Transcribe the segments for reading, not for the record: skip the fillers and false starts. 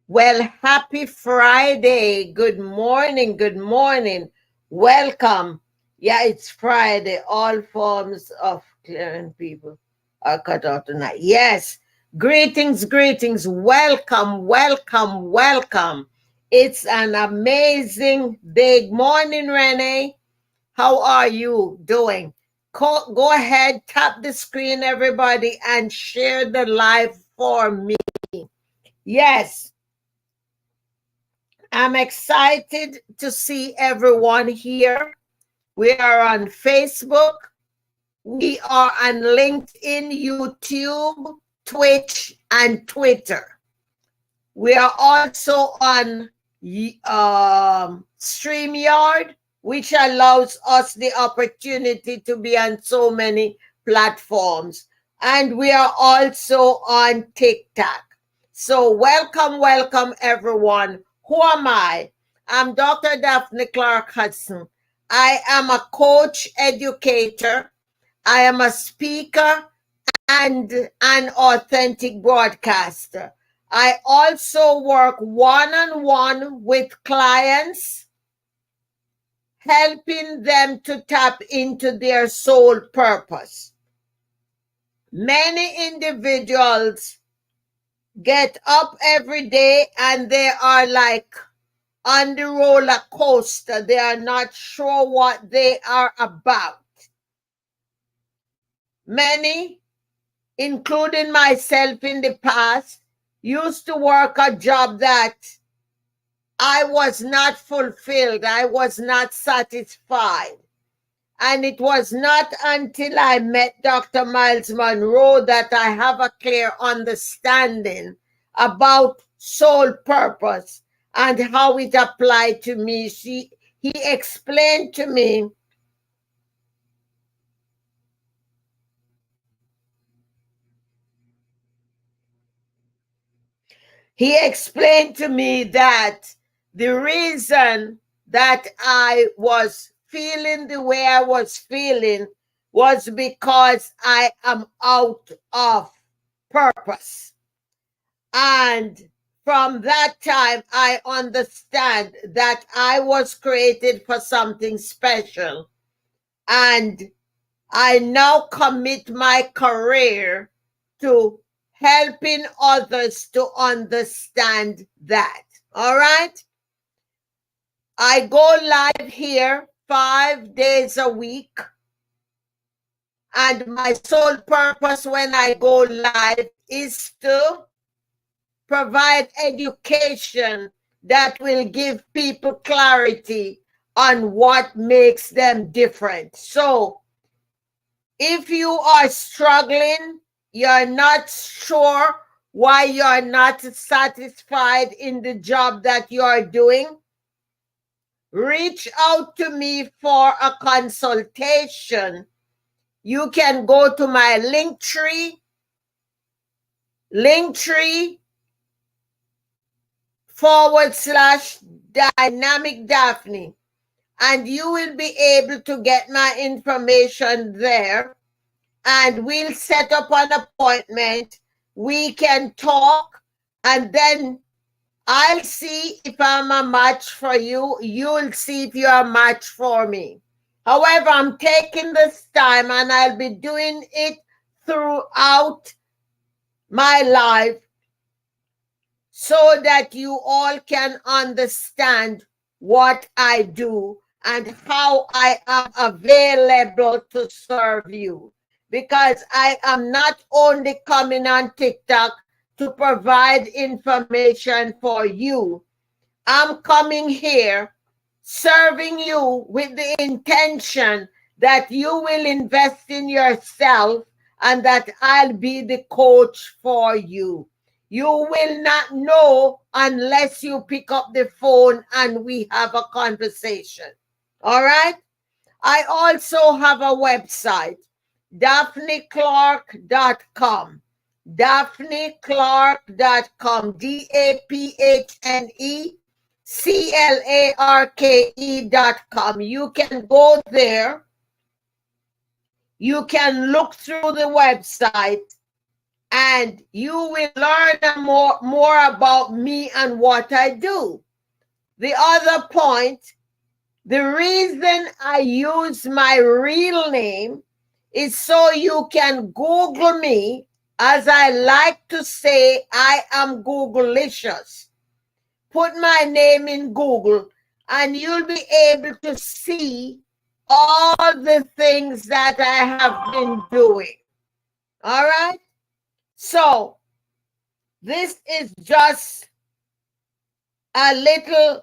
Well, happy Friday. Good morning. Good morning. Welcome. Yeah, it's Friday. All forms of clearing people are cut out tonight. Yes. Greetings, greetings. Welcome, welcome, welcome. It's an amazing day. Morning, Renee. How are you doing? Go ahead, tap the screen, everybody, and share the live for me. Yes. I'm excited to see everyone here. We are on Facebook. We are on LinkedIn, YouTube, Twitch, and Twitter. We are also on StreamYard, which allows us the opportunity to be on so many platforms. And we are also on TikTok. So welcome, welcome everyone. Who am I? I'm Dr. Daphne Clarke-Hudson. I am a coach educator. I am a speaker and an authentic broadcaster. I also work one-on-one with clients, helping them to tap into their soul purpose. Many individuals get up every day and they are like on the roller coaster. They are not sure what they are about. Many, including myself in the past, used to work a job that I was not fulfilled. I was not satisfied. And it was not until I met Dr. Miles Monroe that I have a clear understanding about soul purpose and how it applied to me. He explained to me that the reason that I was feeling the way I was feeling was because I am out of purpose. And from that time, I understand that I was created for something special. And I now commit my career to helping others to understand that. All right? I go live here 5 days a week. And my sole purpose when I go live is to provide education that will give people clarity on what makes them different. So, if you are struggling, you're not sure why you're not satisfied in the job that you're doing, reach out to me for a consultation. You can go to my Linktree/Dynamic Daphne, and you will be able to get my information there, and we'll set up an appointment. We can talk, and then I'll see if I'm a match for you. You'll see if you're a match for me. However, I'm taking this time and I'll be doing it throughout my life so that you all can understand what I do and how I am available to serve you. Because I am not only coming on TikTok to provide information for you, I'm coming here serving you with the intention that you will invest in yourself and that I'll be the coach for you. You will not know unless you pick up the phone and we have a conversation. All right? I also have a website, DaphneClarke.com. DaphneClarke.com. DaphneClarke.com. You can go there. You can look through the website and you will learn more about me and what I do. The other point, the reason I use my real name is so you can Google me. As I like to say, I am Googleicious. Put my name in Google and you'll be able to see all the things that I have been doing. All right? So, this is just a little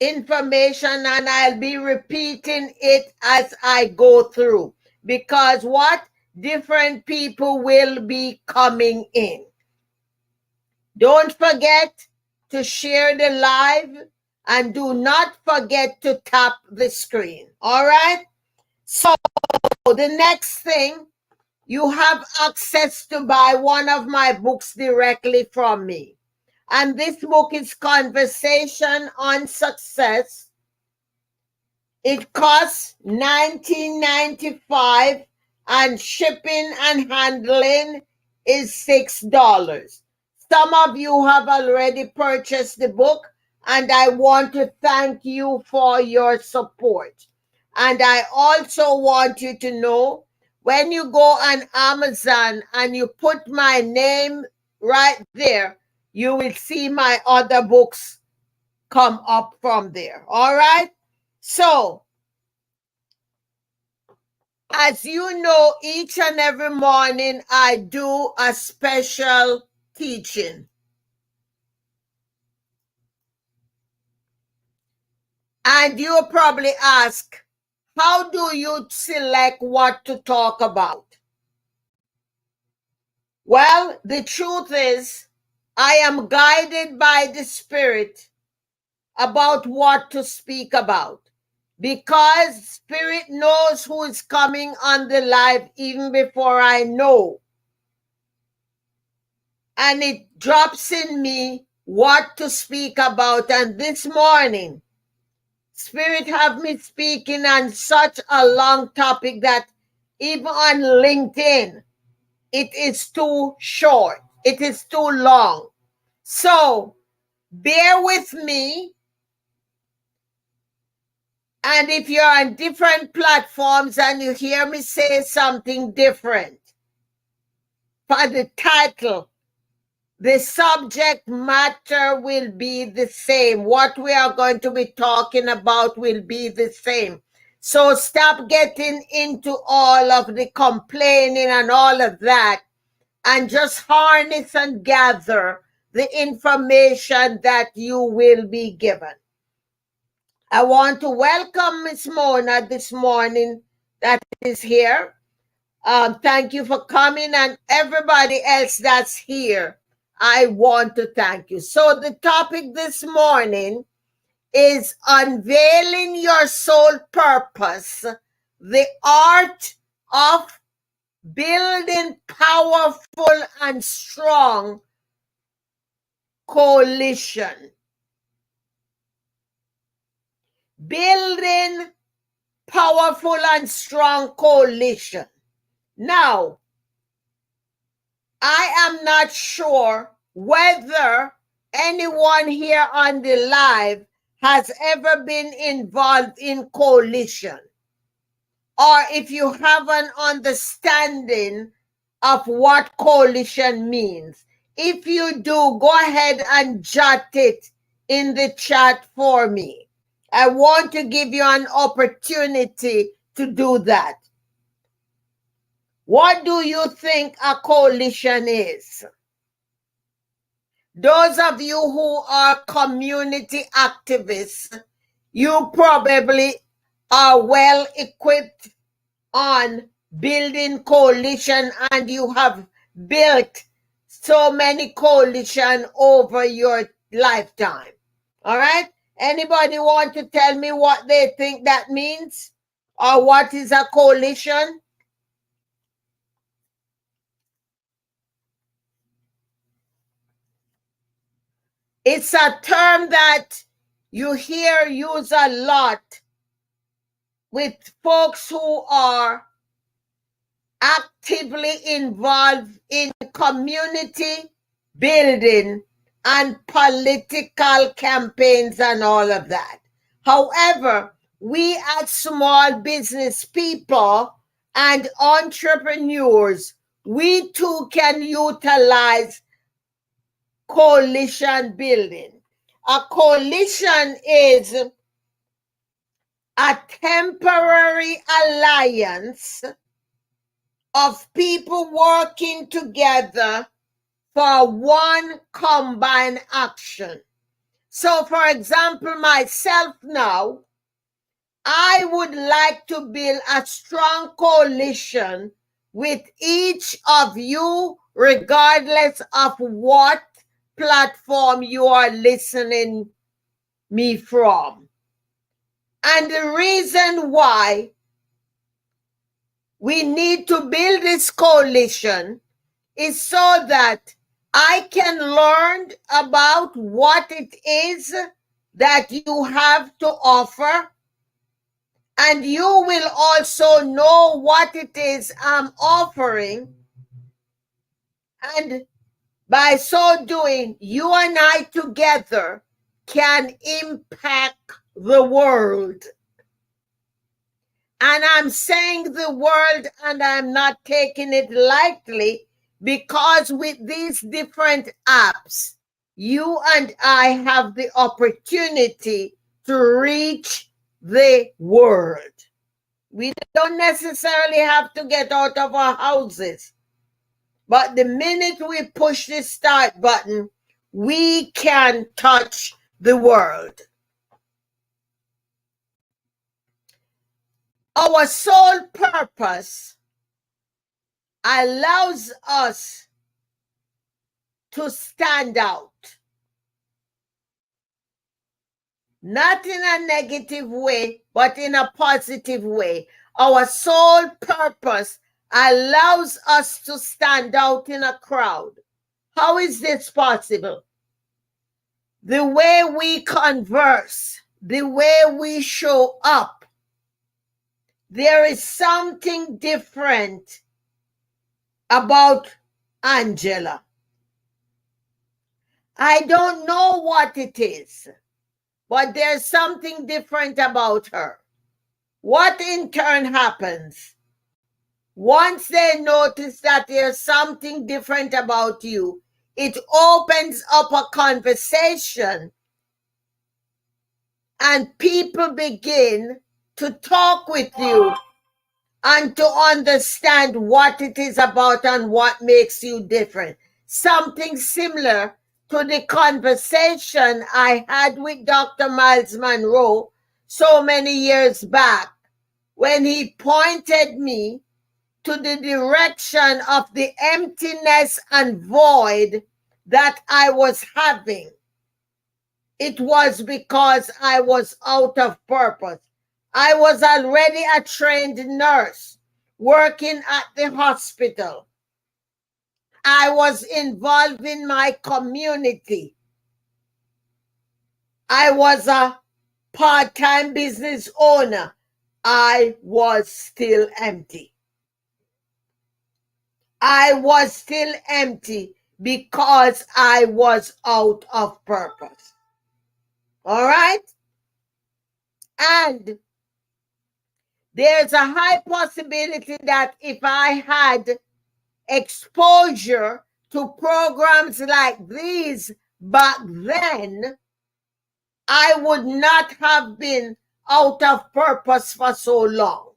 information and I'll be repeating it as I go through because what different people will be coming in. Don't forget to share the live and do not forget to tap the screen. All right? So the next thing, you have access to buy one of my books directly from me. And this book is Conversation on Success. It costs $19.95 and shipping and handling is $6. Some of you have already purchased the book, and I want to thank you for your support. And I also want you to know when you go on Amazon and you put my name right there, you will see my other books come up from there. All right? So, as you know, each and every morning I do a special teaching. And you'll probably ask, how do you select what to talk about? Well, the truth is, I am guided by the Spirit about what to speak about because Spirit knows who is coming on the live even before I know. And it drops in me what to speak about. And this morning, Spirit have me speaking on such a long topic that even on LinkedIn, it is too short. It is too long. So bear with me. And if you're on different platforms and you hear me say something different, for the title, the subject matter will be the same. What we are going to be talking about will be the same. So stop getting into all of the complaining and all of that and just harness and gather the information that you will be given. I want to welcome Miss Mona this morning that is here. Thank you for coming, and everybody else that's here, I want to thank you. So the topic this morning is unveiling your soul purpose, the art of building powerful and strong coalition. Building powerful and strong coalition. Now, I am not sure whether anyone here on the live has ever been involved in coalition, or if you have an understanding of what coalition means. If you do, go ahead and jot it in the chat for me. I want to give you an opportunity to do that. What do you think a coalition is? Those of you who are community activists, you probably are well equipped on building coalition, and you have built so many coalition over your lifetime. All right? Anybody want to tell me what they think that means? Or what is a coalition? It's a term that you hear used a lot with folks who are actively involved in community building and political campaigns and all of that. However, we as small business people and entrepreneurs, we too can utilize coalition building. A coalition is a temporary alliance of people working together for one combined action. So, for example, myself now, I would like to build a strong coalition with each of you, regardless of what platform you are listening me from. And the reason why we need to build this coalition is so that I can learn about what it is that you have to offer, and you will also know what it is I'm offering. And by so doing, you and I together can impact the world. And I'm saying the world, and I'm not taking it lightly, because with these different apps, you and I have the opportunity to reach the world. We don't necessarily have to get out of our houses, but the minute we push the start button, we can touch the world. Our sole purpose allows us to stand out. Not in a negative way, but in a positive way. Our sole purpose allows us to stand out in a crowd. How is this possible? The way we converse, the way we show up. There is something different about Angela. I don't know what it is, but there's something different about her. What in turn happens? Once they notice that there's something different about you, it opens up a conversation and people begin to talk with you and to understand what it is about and what makes you different. Something similar to the conversation I had with Dr. Miles Monroe so many years back, when he pointed me to the direction of the emptiness and void that I was having. It was because I was out of purpose. I was already a trained nurse working at the hospital. I was involved in my community. I was a part-time business owner. I was still empty. I was still empty because I was out of purpose. All right? And there's a high possibility that if I had exposure to programs like these back then, I would not have been out of purpose for so long.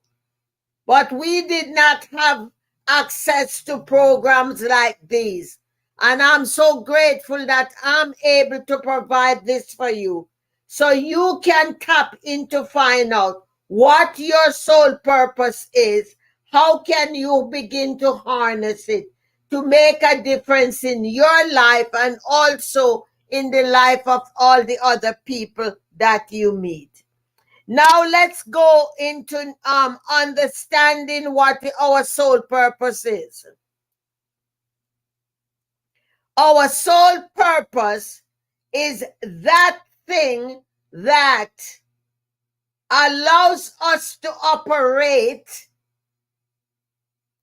But we did not have access to programs like these. And I'm so grateful that I'm able to provide this for you, so you can tap into find out what your sole purpose is. How can you begin to harness it to make a difference in your life and also in the life of all the other people that you meet? Now let's go into understanding what our sole purpose is. Our sole purpose is that thing that allows us to operate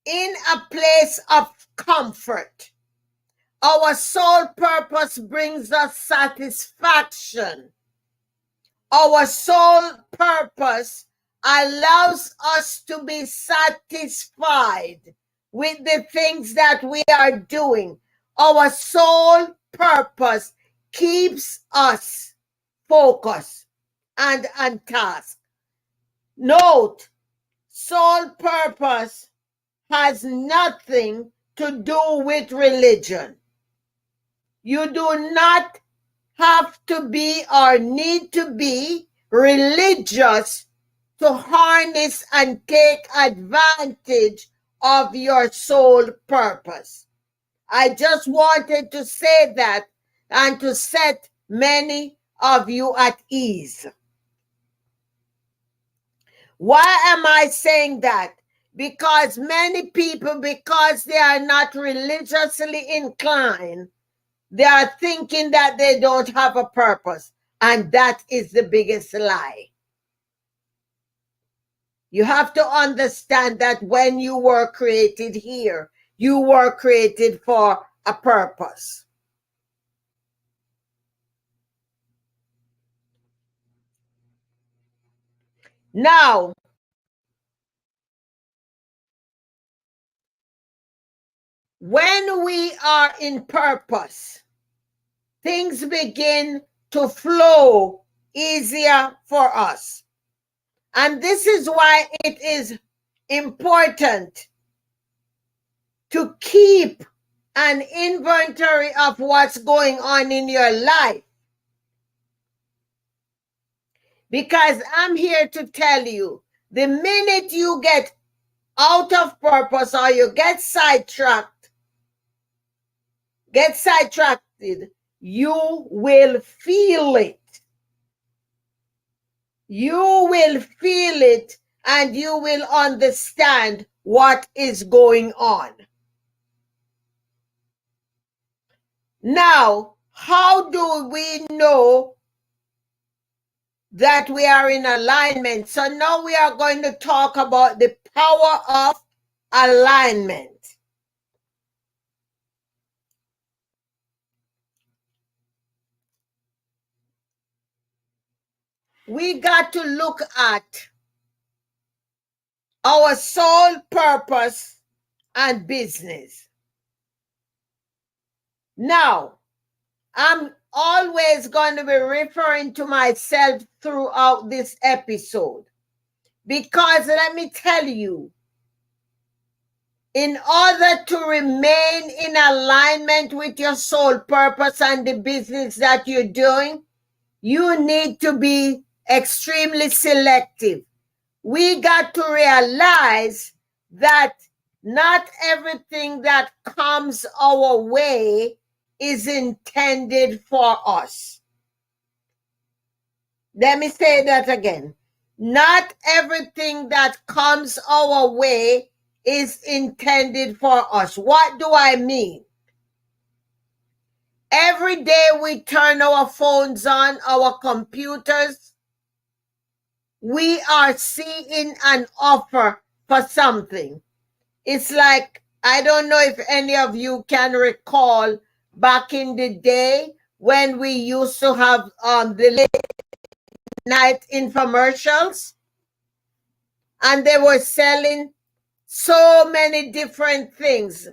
in a place of comfort. Our sole purpose brings us satisfaction. Our sole purpose allows us to be satisfied with the things that we are doing. Our sole purpose keeps us focused and on task. Note, sole purpose has nothing to do with religion. You do not have to be or need to be religious to harness and take advantage of your sole purpose. I just wanted to say that and to set many of you at ease. Why am I saying that? Because many people, because they are not religiously inclined, they are thinking that they don't have a purpose. And that is the biggest lie. You have to understand that when you were created here, you were created for a purpose. Now, when we are in purpose, things begin to flow easier for us. And this is why it is important to keep an inventory of what's going on in your life. Because I'm here to tell you, the minute you get out of purpose or you get sidetracked, you will feel it. You will feel it and you will understand what is going on. Now, how do we know that we are in alignment? So now we are going to talk about the power of alignment. We got to look at our sole purpose and business. Now, I'm always going to be referring to myself throughout this episode because let me tell you, in order to remain in alignment with your sole purpose and the business that you're doing, you need to be extremely selective. We got to realize that not everything that comes our way is intended for us. Let me say that again. Not everything that comes our way is intended for us. What do I mean? Every day we turn our phones on, our computers, we are seeing an offer for something. It's like, I don't know if any of you can recall back in the day when we used to have the late night infomercials and they were selling so many different things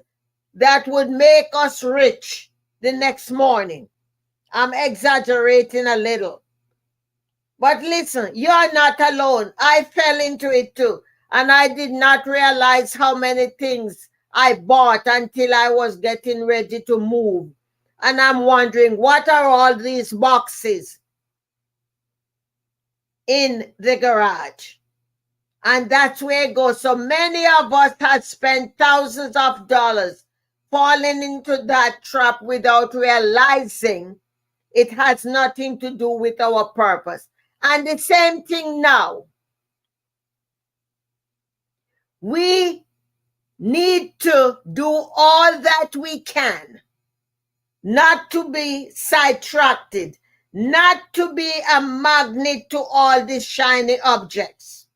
that would make us rich the next morning. I'm exaggerating a little. But listen, you're not alone. I fell into it too. And I did not realize how many things I bought until I was getting ready to move. And I'm wondering, what are all these boxes in the garage? And that's where it goes. So many of us had spent thousands of dollars falling into that trap without realizing it has nothing to do with our purpose. And the same thing now. We need to do all that we can not to be sidetracked, not to be a magnet to all these shiny objects.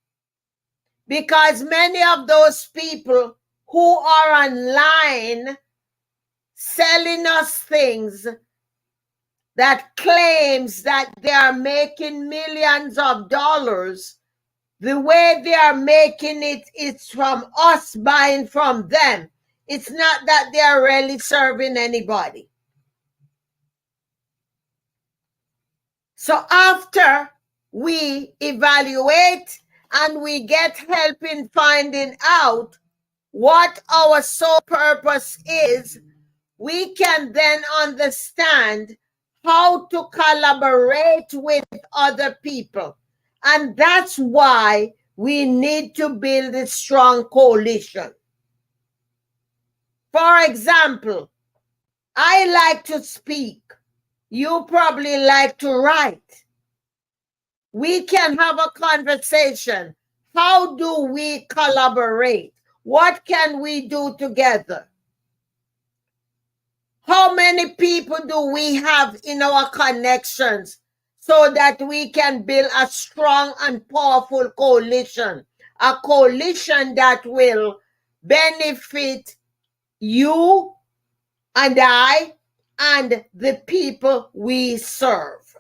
Because many of those people who are online selling us things that claims that they are making millions of dollars. The way they are making it is from us buying from them. It's not that they are really serving anybody. So after we evaluate and we get help in finding out what our sole purpose is, we can then understand how to collaborate with other people. And that's why we need to build a strong coalition. For example, I like to speak. You probably like to write. We can have a conversation. How do we collaborate? What can we do together? How many people do we have in our connections so that we can build a strong and powerful coalition? A coalition that will benefit you and I and the people we serve.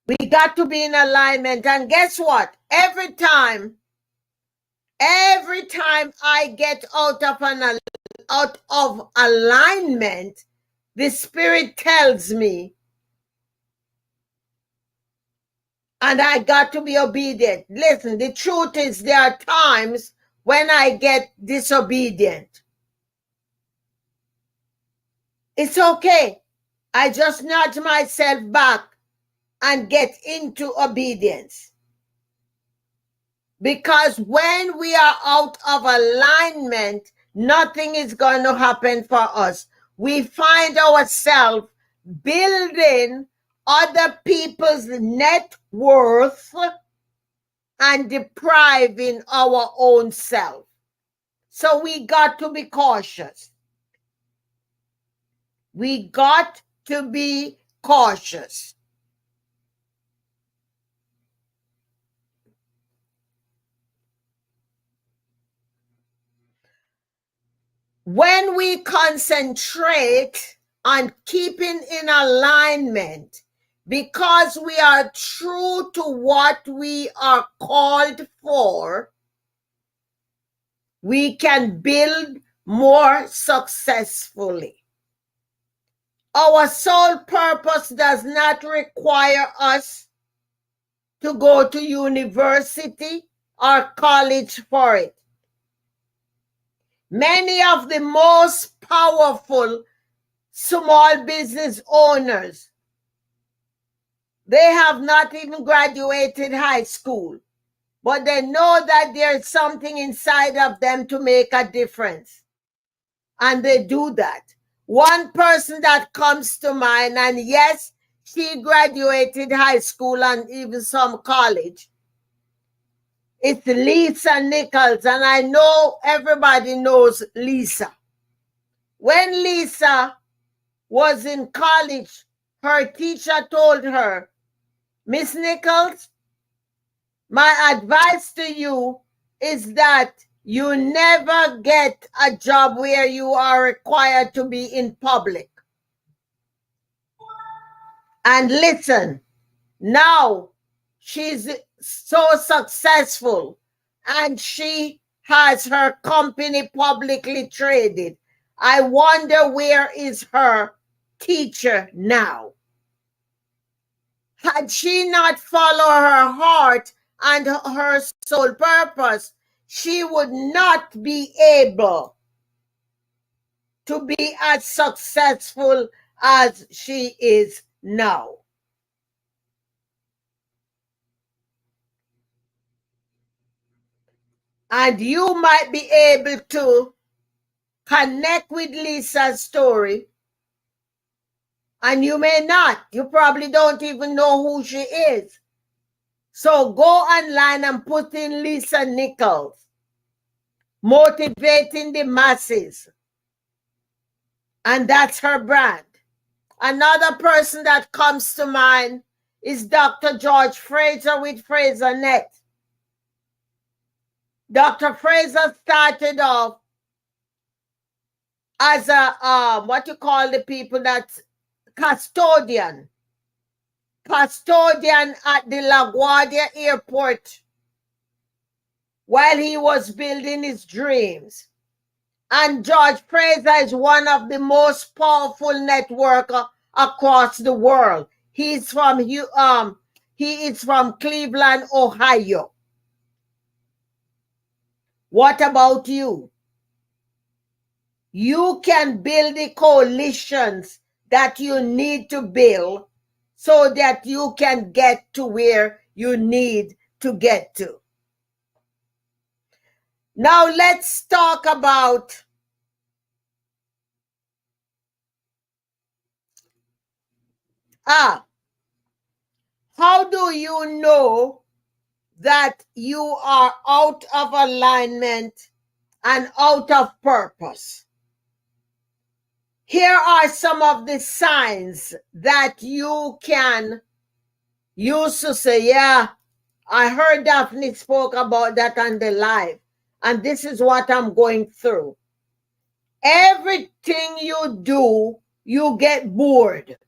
We got to be in alignment. And guess what? Every time I get out of alignment, the Spirit tells me, and I got to be obedient. Listen, the truth is there are times when I get disobedient. It's okay. I just nudge myself back and get into obedience. Because when we are out of alignment, nothing is going to happen for us. We find ourselves building other people's net worth and depriving our own self. So we got to be cautious. We got to be cautious. When we concentrate on keeping in alignment, because we are true to what we are called for, we can build more successfully. Our sole purpose does not require us to go to university or college for it. Many of the most powerful small business owners, they have not even graduated high school, but they know that there's something inside of them to make a difference. And they do that. One person that comes to mind, and yes, she graduated high school and even some college, it's Lisa Nichols, and I know everybody knows Lisa. When Lisa was in college, her teacher told her, Miss Nichols, my advice to you is that you never get a job where you are required to be in public. And listen, now she's so successful and she has her company publicly traded. I wonder where is her teacher now? Had she not followed her heart and her sole purpose, she would not be able to be as successful as she is now. And you might be able to connect with Lisa's story, and you may not. You probably don't even know who she is. So go online and put in Lisa Nichols, motivating the masses. And that's her brand. Another person that comes to mind is Dr. George Fraser with FraserNet. Dr. Fraser started off as a what you call the people that's custodian at the LaGuardia airport while he was building his dreams. And George Fraser is one of the most powerful networker across the world. He is from Cleveland, Ohio. What about you? You can build the coalitions that you need to build so that you can get to where you need to get to. Now let's talk about how do you know that you are out of alignment and out of purpose? Here are some of the signs that you can use to say, yeah, I heard Daphne spoke about that on the live, and this is what I'm going through. Everything you do, you get bored.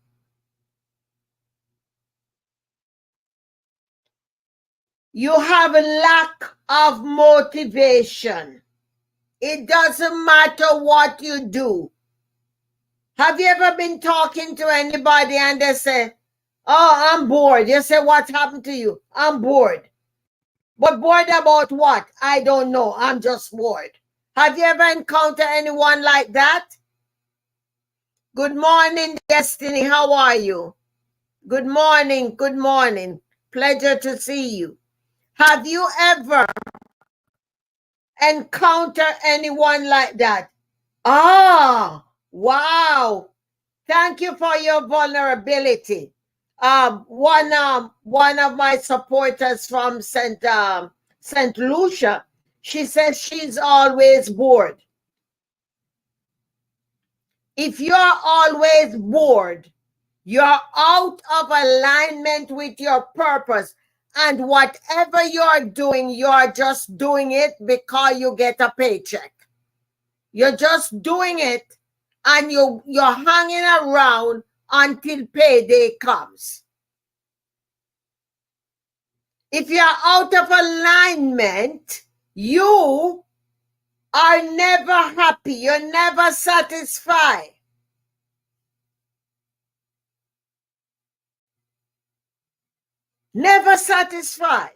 You have a lack of motivation. It doesn't matter what you do. Have you ever been talking to anybody and they say, oh, I'm bored? You say, what's happened to you? I'm bored. But bored about what? I don't know. I'm just bored. Have you ever encountered anyone like that? Good morning, Destiny. How are you? Good morning. Good morning. Pleasure to see you. Have you ever encountered anyone like that? Ah, wow. Thank you for your vulnerability. One of my supporters from St. Lucia, she says she's always bored. If you're always bored, you're out of alignment with your purpose. And whatever you're doing, you're just doing it because you get a paycheck. You're just doing it and you're hanging around until payday comes. If you're out of alignment, you are never happy. You're never satisfied. Never satisfied.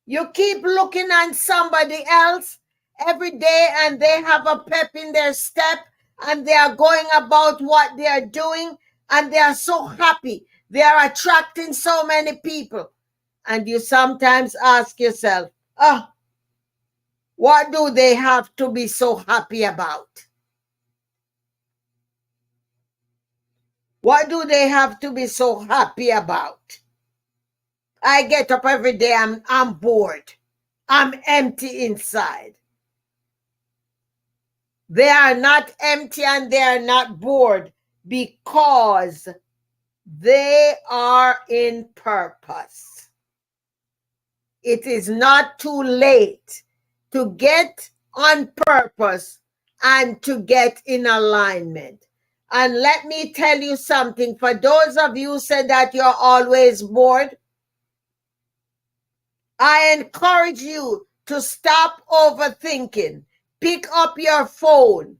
You keep looking at somebody else every day and they have a pep in their step and they are going about what they are doing and they are so happy. They are attracting so many people. And you sometimes ask yourself, what do they have to be so happy about? What do they have to be so happy about? I get up every day, I'm bored. I'm empty inside. They are not empty and they are not bored because they are in purpose. It is not too late to get on purpose and to get in alignment. And let me tell you something. For those of you who said that you're always bored, I encourage you to stop overthinking. Pick up your phone,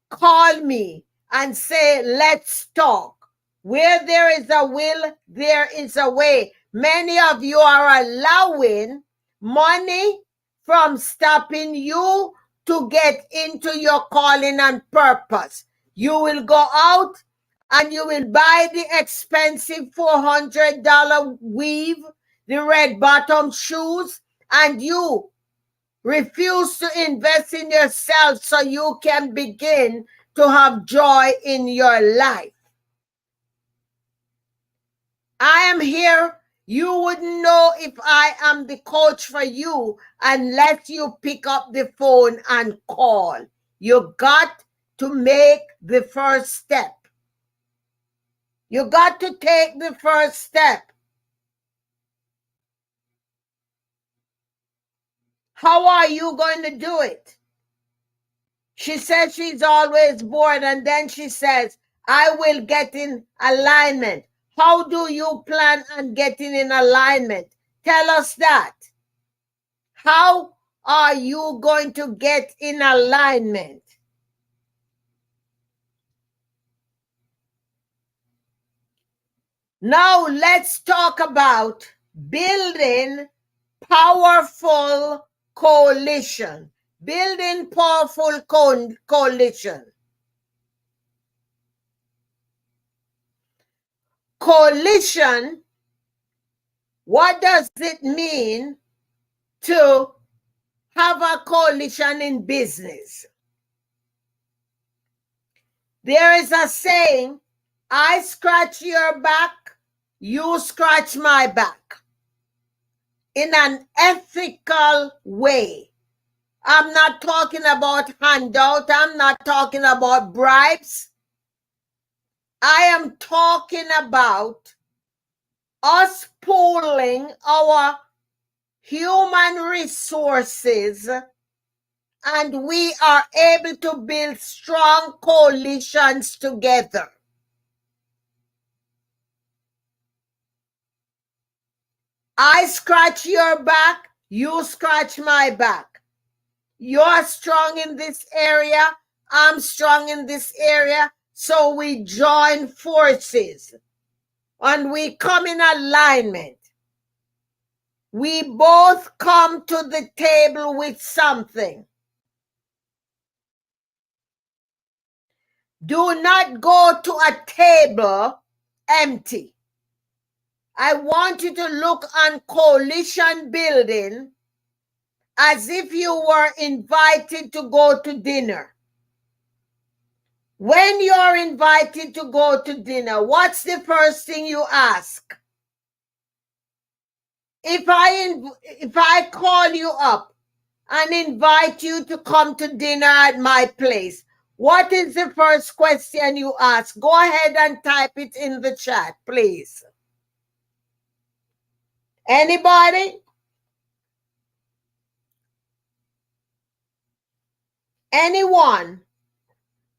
call me, and say, let's talk. Where there is a will, there is a way. Many of you are allowing money from stopping you to get into your calling and purpose. You will go out and you will buy the expensive $400 weave, the red bottom shoes, and you refuse to invest in yourself so you can begin to have joy in your life. I am here. You wouldn't know if I am the coach for you unless you pick up the phone and call. You got to make the first step. You got to take the first step. How are you going to do it? She says she's always bored, and then she says, I will get in alignment. How do you plan on getting in alignment? Tell us that. How are you going to get in alignment? Now let's talk about building powerful coalition. Building powerful coalition. Coalition, what does it mean to have a coalition in business? There is a saying, I scratch your back, you scratch my back, in an ethical way. I'm not talking about handout. I'm not talking about bribes. I am talking about us pooling our human resources, and we are able to build strong coalitions together. I scratch your back, you scratch my back. You're strong in this area, I'm strong in this area, so we join forces and we come in alignment. We both come to the table with something. Do not go to a table empty. I want you to look on coalition building as if you were invited to go to dinner. When you're invited to go to dinner, what's the first thing you ask? If I call you up and invite you to come to dinner at my place, what is the first question you ask? Go ahead and type it in the chat, please. Anybody? Anyone?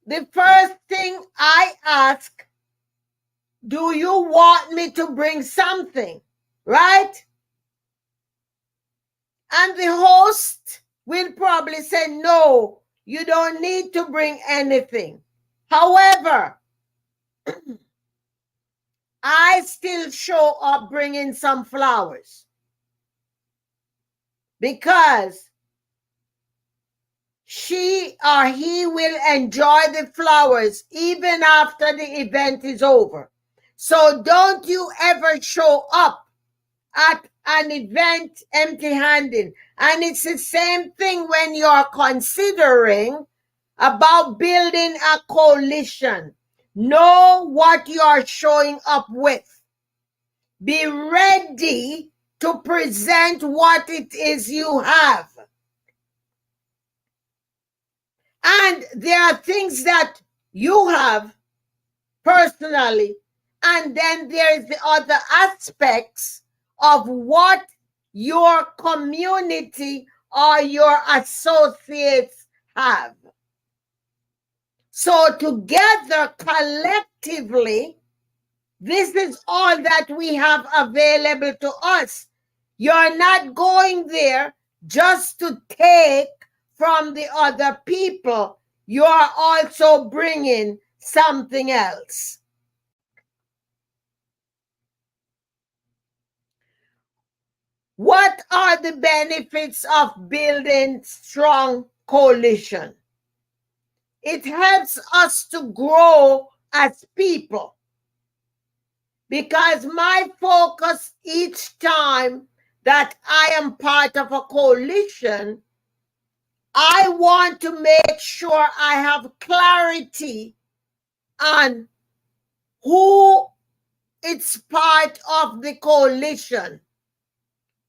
The first thing I ask, do you want me to bring something? Right? And the host will probably say, no, you don't need to bring anything. However, I still show up bringing some flowers because she or he will enjoy the flowers even after the event is over. So don't you ever show up at an event empty-handed. And it's the same thing when you're considering about building a coalition. Know what you're showing up with. Be ready to present what it is you have. And there are things that you have personally, and then there's the other aspects of what your community or your associates have. So together, collectively, this is all that we have available to us. You're not going there just to take from the other people. You are also bringing something else. What are the benefits of building strong coalition? It helps us to grow as people, because my focus each time that I am part of a coalition, I want to make sure I have clarity on who is part of the coalition.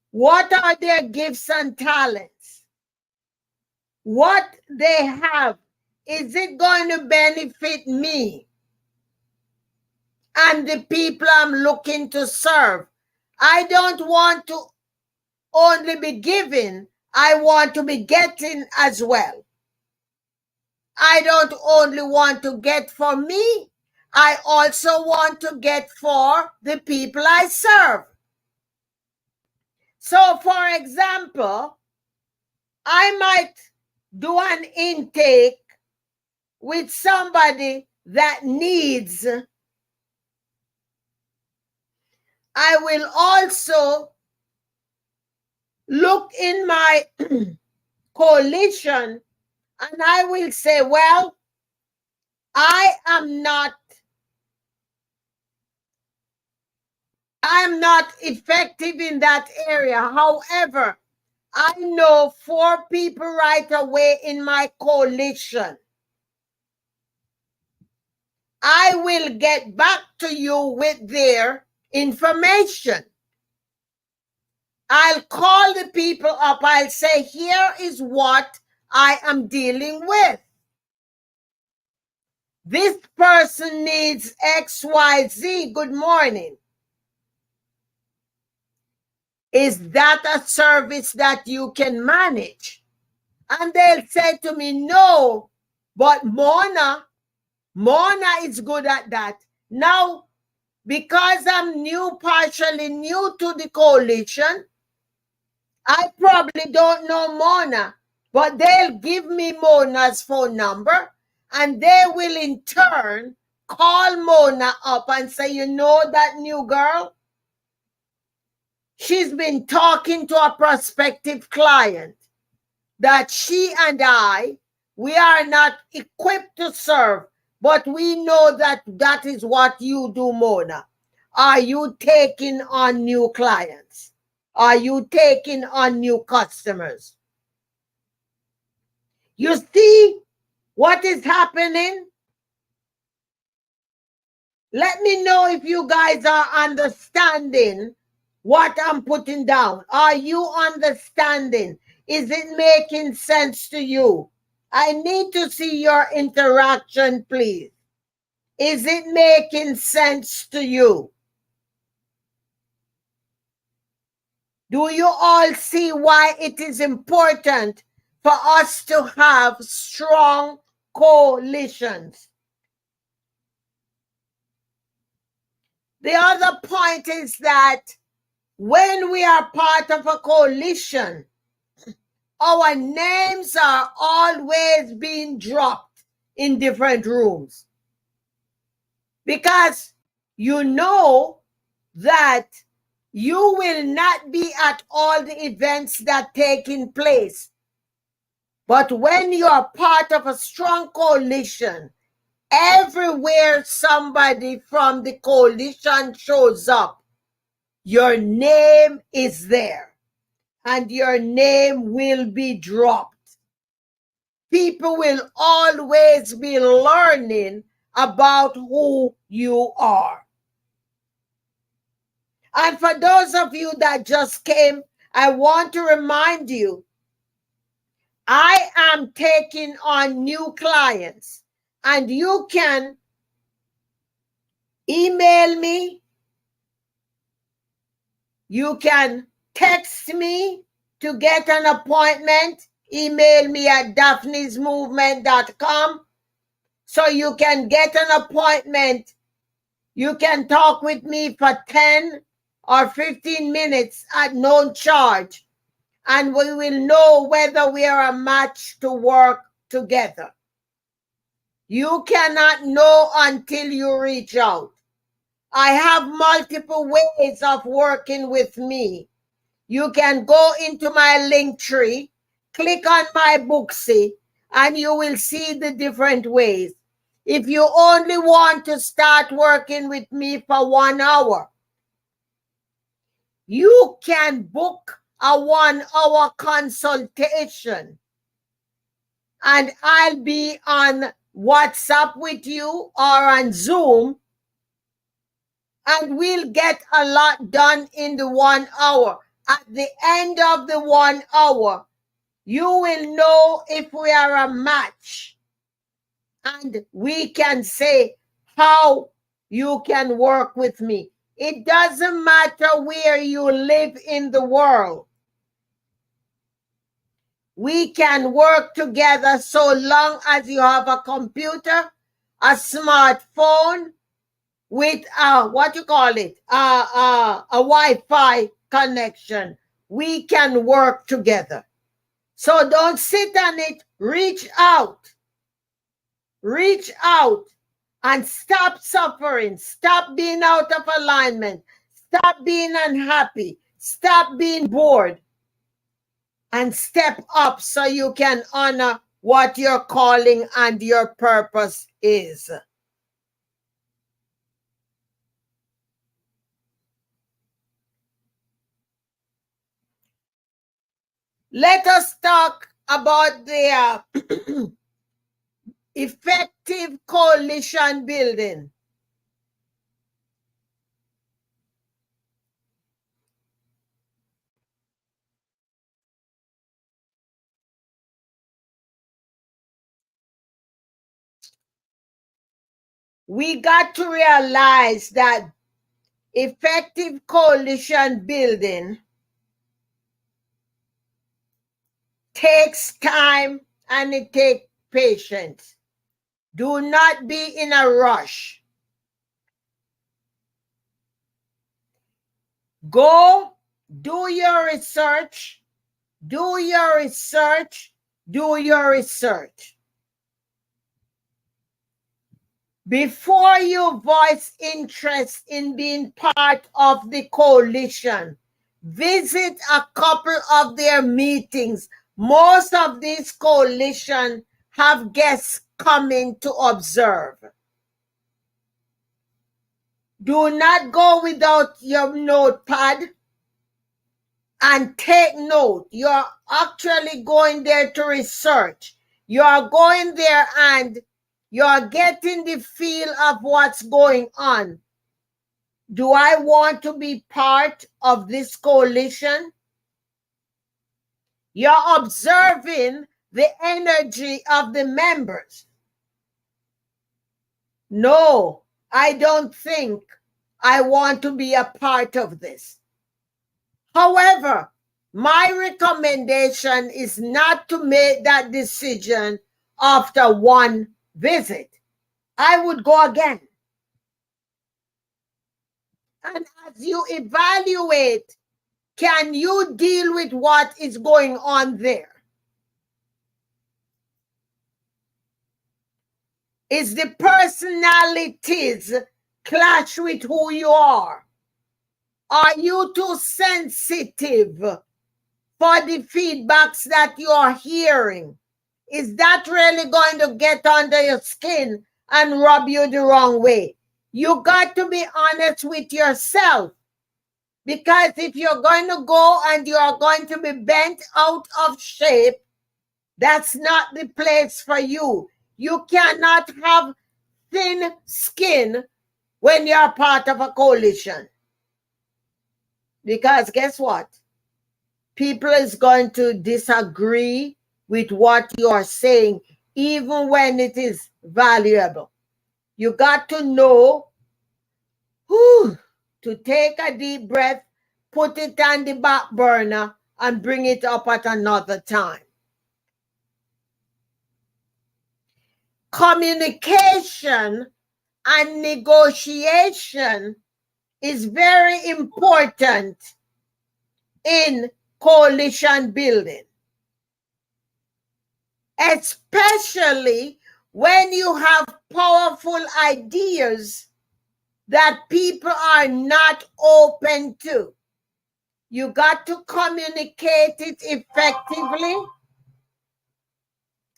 What are their gifts and talents? What they have, is it going to benefit me and the people I'm looking to serve? I don't want to only be giving. I want to be getting as well. I don't only want to get for me, I also want to get for the people I serve. So, for example, I might do an intake with somebody that needs. I will also look in my coalition and I will say, well, I'm not effective in that area. However, I know 4 people right away in my coalition. I will get back to you with their information. I'll call the people up. I'll say, here is what I am dealing with. This person needs XYZ. Good morning. Is that a service that you can manage? And they'll say to me, no, but Mona is good at that. Now, because I'm partially new to the coalition, I probably don't know Mona, but they'll give me Mona's phone number and they will in turn call Mona up and say, you know that new girl? She's been talking to a prospective client that she and we are not equipped to serve, but we know that that is what you do, Mona. Are you taking on new clients? Are you taking on new customers? You see what is happening? Let me know if you guys are understanding what I'm putting down. Are you understanding? Is it making sense to you? I need to see your interaction, please. Is it making sense to you? Do you all see why it is important for us to have strong coalitions? The other point is that when we are part of a coalition, our names are always being dropped in different rooms. Because you know that you will not be at all the events that taking place. But when you are part of a strong coalition, everywhere somebody from the coalition shows up, your name is there and your name will be dropped. People will always be learning about who you are. And for those of you that just came, I want to remind you, I am taking on new clients, and you can email me, you can text me to get an appointment, email me at daphnesmovement.com so you can get an appointment. You can talk with me for 10 or 15 minutes at no charge, and we will know whether we are a match to work together. You cannot know until you reach out. I have multiple ways of working with me. You can go into my link tree, click on my Booksy, and you will see the different ways. If you only want to start working with me for 1 hour, you can book a 1-hour consultation and I'll be on WhatsApp with you or on Zoom, and we'll get a lot done in the 1 hour. At the end of the 1 hour, you will know if we are a match, and we can say how you can work with me. It doesn't matter where you live in the world. We can work together so long as you have a computer, a smartphone with what you call it, a Wi-Fi connection. We can work together. So don't sit on it. Reach out. Reach out and stop suffering. Stop being out of alignment. Stop being unhappy. Stop being bored. And step up so you can honor what your calling and your purpose is. Let us talk about the effective coalition building. We got to realize that effective coalition building takes time and it takes patience. Do not be in a rush. Go, do your research, do your research, do your research. Before you voice interest in being part of the coalition, visit a couple of their meetings. Most of these coalitions have guests coming to observe. Do not go without your notepad and take note. You're actually going there to research. You're going there and you're getting the feel of what's going on. Do I want to be part of this coalition? You're observing the energy of the members. No, I don't think I want to be a part of this. However, my recommendation is not to make that decision after one visit. I would go again. And as you evaluate, can you deal with what is going on there? Is the personalities clash with who you are? Are you too sensitive for the feedbacks that you're hearing? Is that really going to get under your skin and rub you the wrong way? You got to be honest with yourself. Because if you're going to go and you're going to be bent out of shape, that's not the place for you. You cannot have thin skin when you're part of a coalition. Because guess what? People is going to disagree with what you are saying, even when it is valuable. You got to know to take a deep breath, put it on the back burner, and bring it up at another time. Communication and negotiation is very important in coalition building, especially when you have powerful ideas that people are not open to. You got to communicate it effectively,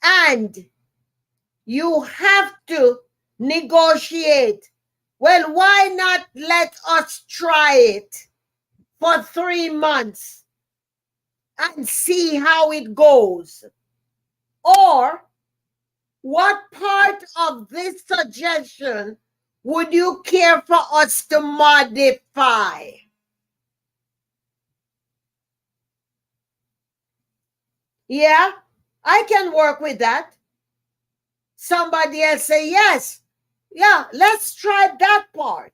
and you have to negotiate. Well, why not let us try it for 3 months and see how it goes? Or what part of this suggestion would you care for us to modify? Yeah, I can work with that. Somebody else say, yes, yeah, let's try that part.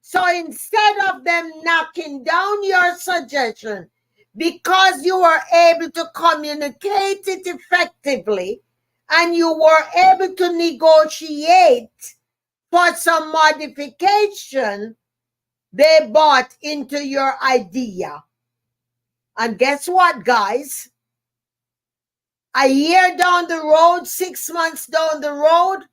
So instead of them knocking down your suggestion because you were able to communicate it effectively and you were able to negotiate for some modification, they bought into your idea. And guess what, guys? A year down the road, 6 months down the road,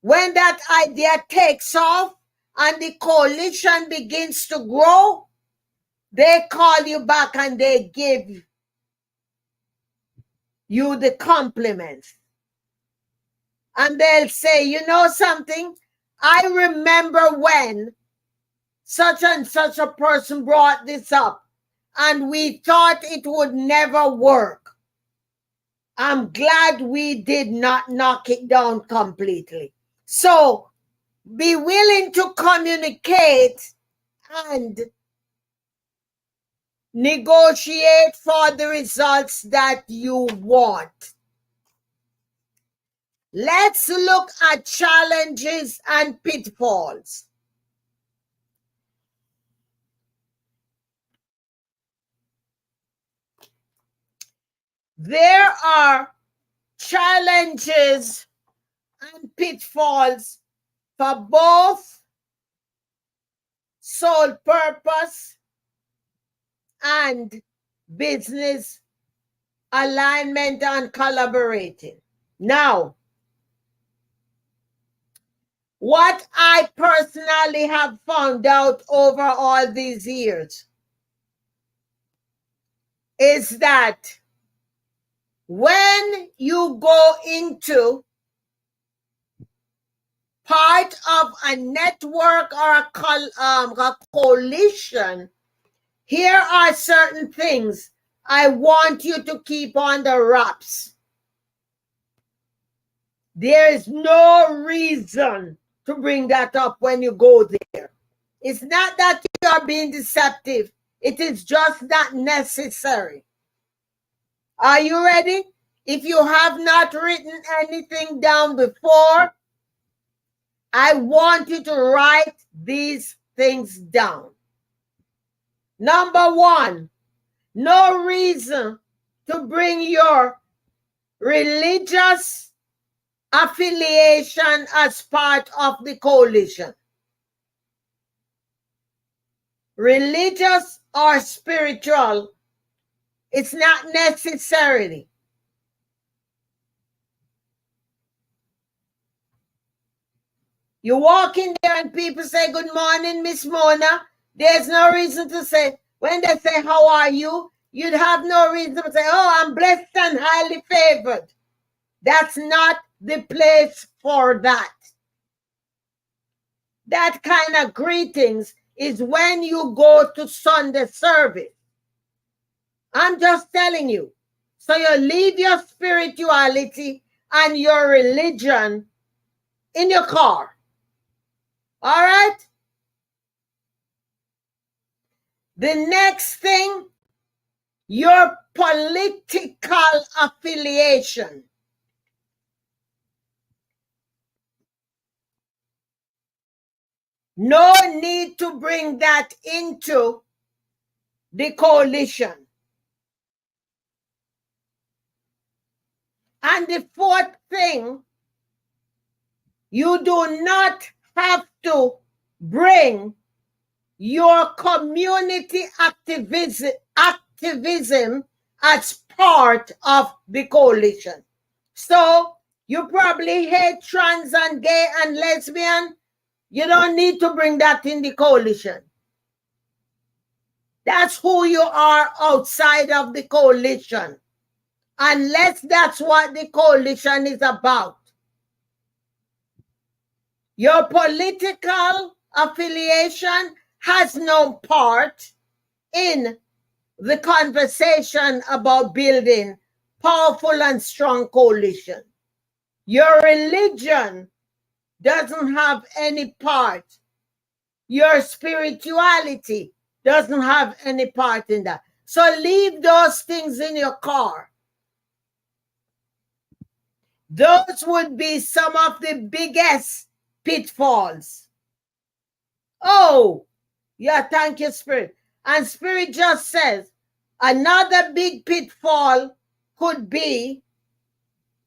when that idea takes off and the coalition begins to grow, they call you back and they give you the compliments. And they'll say, you know something? I remember when such and such a person brought this up and we thought it would never work. I'm glad we did not knock it down completely. So be willing to communicate and negotiate for the results that you want. Let's look at challenges and pitfalls. There are challenges and pitfalls for both sole purpose and business alignment and collaborating. Now, what I personally have found out over all these years is that when you go into part of a network or a coalition, here are certain things I want you to keep on the wraps. There is no reason to bring that up when you go there. It's not that you are being deceptive. It is just not necessary. Are you ready? If you have not written anything down before, I want you to write these things down. Number one, no reason to bring your religious affiliation as part of the coalition. Religious or spiritual, it's not necessarily. You walk in there and people say, good morning, Miss Mona. There's no reason to say, when they say, how are you? You'd have no reason to say, oh, I'm blessed and highly favored. That's not the place for that. That kind of greetings is when you go to Sunday service. I'm just telling you. So you leave your spirituality and your religion in your car. All right? The next thing, your political affiliation. No need to bring that into the coalition. And the fourth thing, you do not have to bring your community activism as part of the coalition. So you probably hate trans and gay and lesbian. You don't need to bring that in the coalition. That's who you are outside of the coalition. Unless that's what the coalition is about. Your political affiliation has no part in the conversation about building powerful and strong coalition. Your religion doesn't have any part. Your spirituality doesn't have any part in that. So leave those things in your car. Those would be some of the biggest pitfalls. Oh, yeah, thank you, Spirit. And Spirit just says, Another big pitfall could be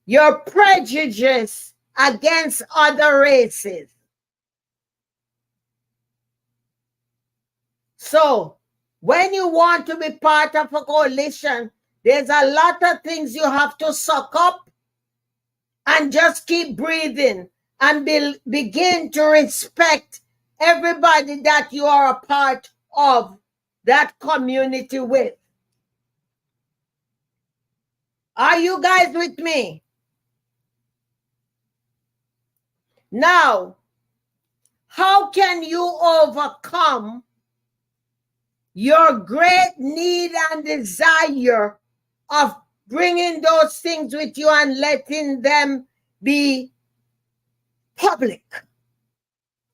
your prejudice against other races. So, when you want to be part of a coalition, there's a lot of things you have to suck up and just keep breathing and begin to respect everybody that you are a part of that community with. Are you guys with me? Now, how can you overcome your great need and desire of bringing those things with you and letting them be public?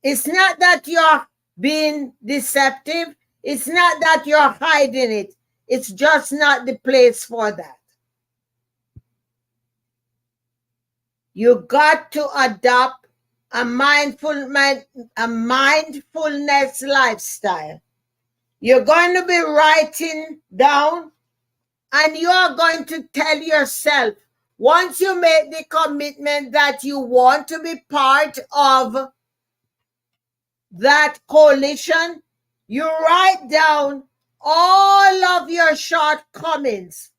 It's not that you're being deceptive. It's not that you're hiding it. It's just not the place for that. You got to adopt a mindfulness lifestyle. You're going to be writing down, and you are going to tell yourself, once you make the commitment that you want to be part of that coalition, you write down all of your shortcomings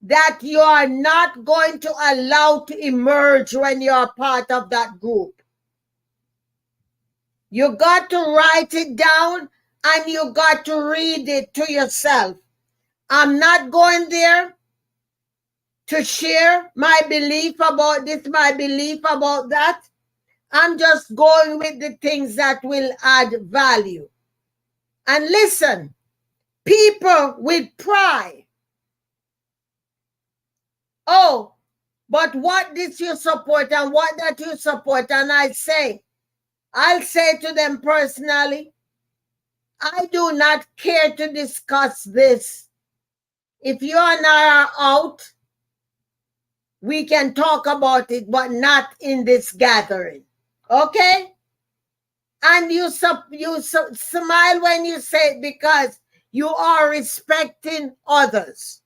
that you are not going to allow to emerge when you are part of that group. You got to write it down and you got to read it to yourself. I'm not going there to share my belief about this, my belief about that. I'm just going with the things that will add value. And listen, people with pride. Oh, but what did you support and what that you support? And I'll say to them personally, I do not care to discuss this. If you and I are out, we can talk about it, but not in this gathering. Okay? And you smile when you say it because you are respecting others.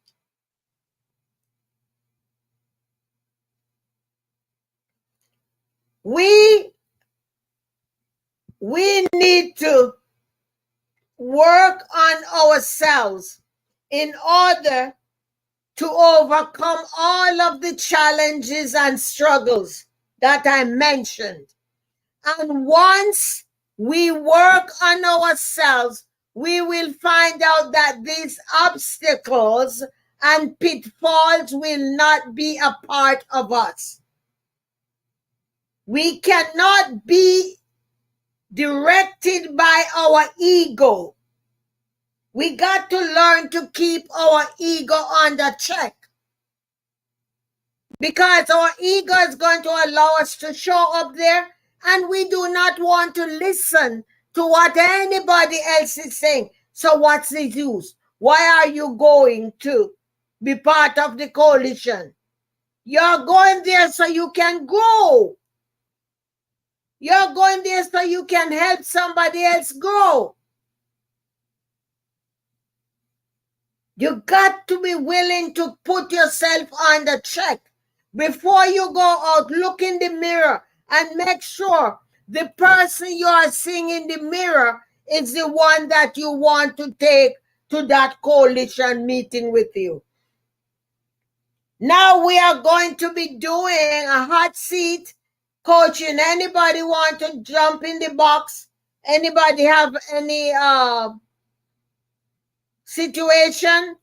We need to work on ourselves in order to overcome all of the challenges and struggles that I mentioned. And once we work on ourselves, we will find out that these obstacles and pitfalls will not be a part of us. We cannot be directed by our ego. We got to learn to keep our ego under check, because our ego is going to allow us to show up there, and we do not want to listen to what anybody else is saying. So what's the use? Why are you going to be part of the coalition? You're going there so you can grow. You're going there so you can help somebody else grow. You got to be willing to put yourself under check. Before you go out, look in the mirror and make sure the person you are seeing in the mirror is the one that you want to take to that coalition meeting with you. Now we are going to be doing a hot seat coaching. Anybody want to jump in the box? Anybody have any situation?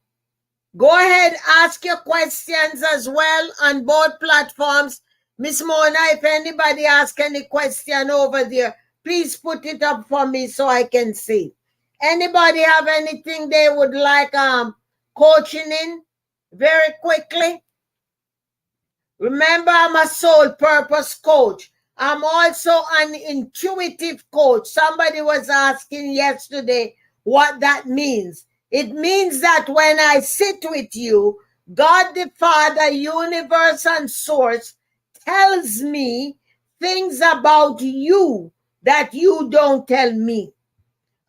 Go ahead, ask your questions as well on both platforms. Miss Mona, if anybody asks any question over there, please put it up for me so I can see. Anybody have anything they would like coaching in very quickly? Remember, I'm a soul purpose coach. I'm also an intuitive coach. Somebody was asking yesterday what that means. It means that when I sit with you, God the Father, universe, and source tells me things about you that you don't tell me.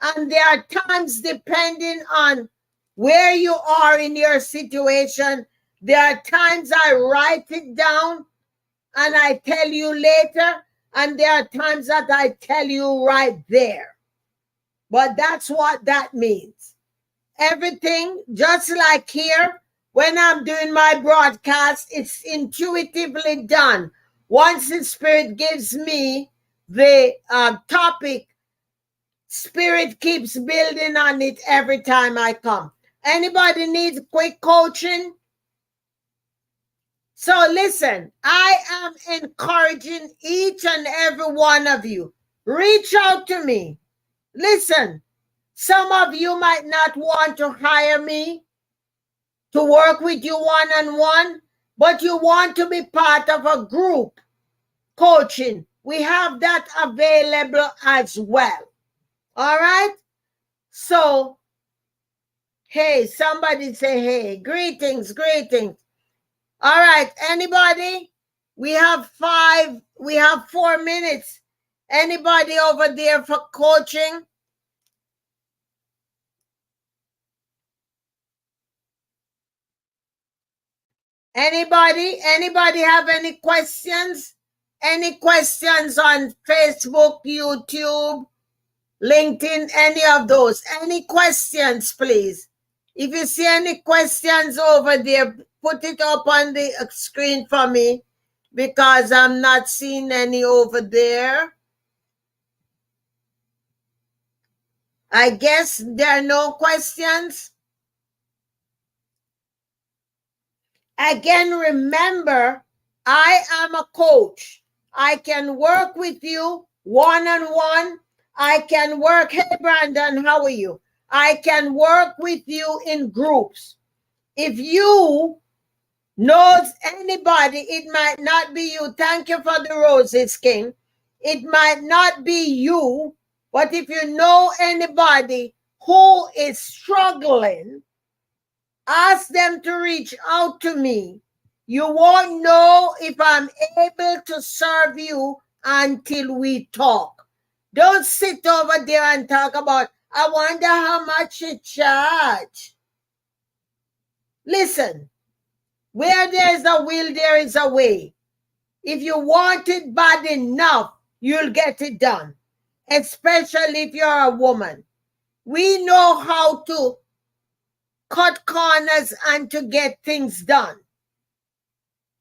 And there are times, depending on where you are in your situation. There are times I write it down and I tell you later, and there are times that I tell you right there. But that's what that means. Everything, just like here, when I'm doing my broadcast, it's intuitively done. Once the Spirit gives me the topic, Spirit keeps building on it every time I come. Anybody needs quick coaching? So listen, I am encouraging each and every one of you. Reach out to me. Listen, some of you might not want to hire me to work with you one-on-one, but you want to be part of a group coaching. We have that available as well. All right? So, hey, somebody say, hey, greetings, greetings. All right, anybody? We have 4 minutes. Anybody over there for coaching? Anybody have any questions? Any questions on Facebook, YouTube, LinkedIn, any of those? Any questions, please? If you see any questions over there, put it up on the screen for me, because I'm not seeing any over there. I guess there are no questions. Again, remember, I am a coach. I can work with you one-on-one. I can work, hey Brandon, how are you? I can work with you in groups. If you knows anybody, it might not be you. Thank you for the roses, King. It might not be you, but if you know anybody who is struggling, ask them to reach out to me. You won't know if I'm able to serve you until we talk. Don't sit over there and talk about, I wonder how much you charge. Listen, where there's a will, there is a way. If you want it bad enough, you'll get it done, especially if you're a woman. We know how to cut corners and to get things done.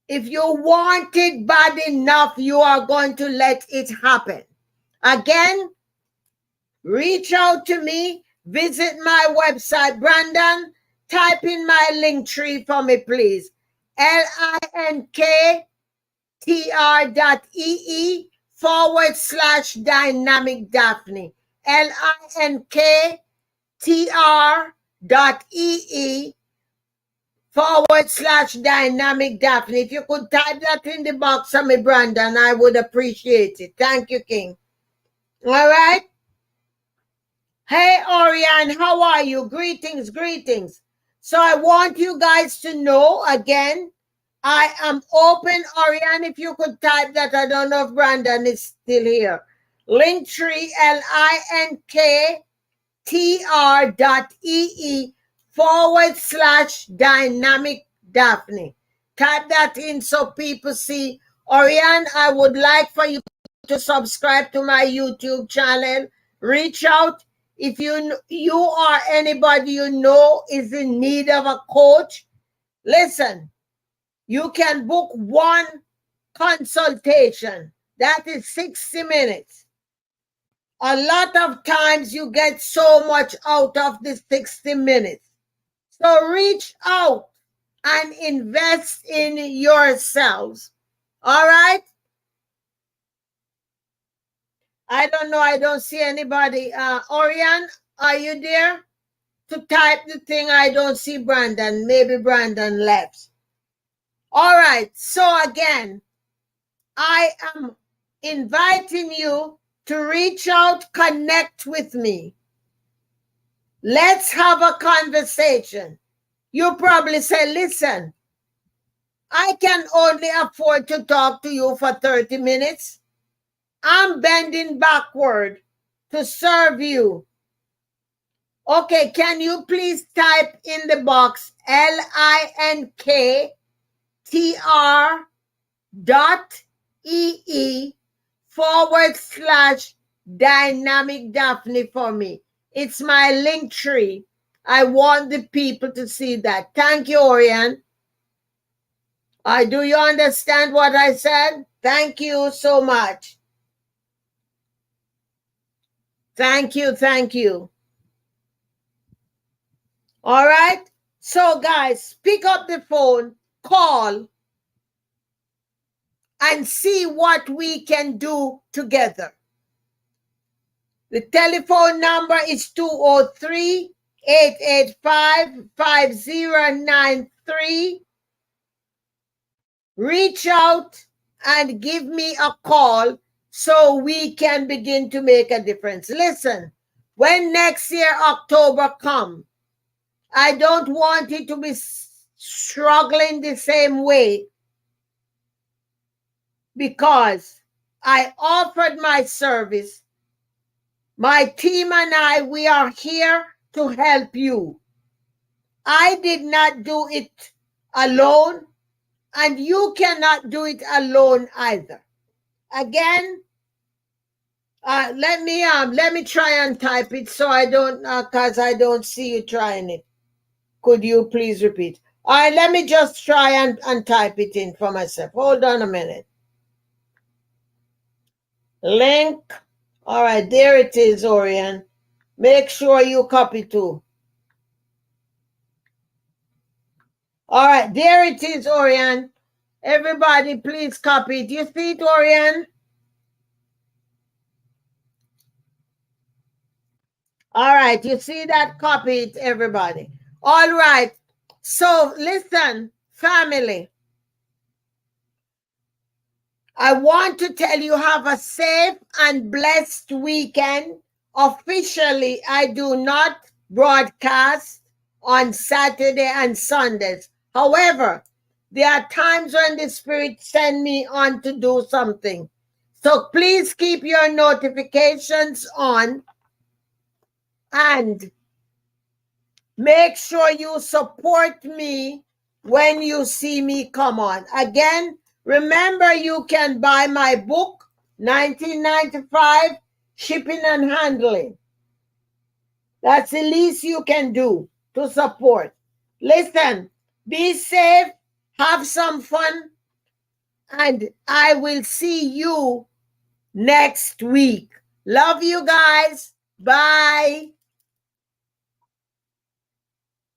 If you want it bad enough, you are going to let it happen. Again, reach out to me, visit my website. Brandon, type in my link tree for me, please. linktr.ee/Dynamic Daphne. linktr.ee/Dynamic Daphne. If you could type that in the box for me, Brandon, I would appreciate it. Thank you, King. All right. Hey, Oriane, how are you? Greetings, greetings. So I want you guys to know again, I am open. Oriane, if you could type that. I don't know if Brandon is still here. Linktree, linktr.ee/Dynamic Daphne. Type that in so people see. Oriane, I would like for you to subscribe to my YouTube channel. Reach out. If you or anybody you know is in need of a coach, listen, you can book one consultation. That is 60 minutes. A lot of times you get so much out of the 60 minutes. So reach out and invest in yourselves. All right? I don't know. I don't see anybody. Oriane, are you there? To type the thing, I don't see Brandon. Maybe Brandon left. All right. So again, I am inviting you to reach out, connect with me. Let's have a conversation. You probably say, listen, I can only afford to talk to you for 30 minutes. I'm bending backward to serve you. Okay, can you please type in the box linktr.ee/Dynamic Daphne for me? It's my link tree. I want the people to see that. Thank you, Orion. Do you understand what I said? Thank you so much. Thank you, thank you. All right? So, guys, pick up the phone, call, and see what we can do together. The telephone number is 203-885-5093. Reach out and give me a call so we can begin to make a difference. Listen, when next year October comes, I don't want it to be struggling the same way, because I offered my service. My team and I, we are here to help you. I did not do it alone, and you cannot do it alone either. Again, let me try and type it so I don't, because I don't see you trying it. Could you please repeat? All right, let me just try and type it in for myself. Hold on a minute. Link. All right, there it is, Orion. Make sure you copy too. All right, there it is, Orion. Everybody, please copy it. You see it, Orion? All right, you see that? Copy it, everybody. All right. So listen, family. I want to tell you, have a safe and blessed weekend. Officially, I do not broadcast on Saturday and Sundays. However, there are times when the Spirit send me on to do something. So please keep your notifications on and make sure you support me when you see me come on. Again, remember, you can buy my book, 1995, Shipping and Handling. That's the least you can do to support. Listen, be safe, have some fun, and I will see you next week. Love you guys. Bye.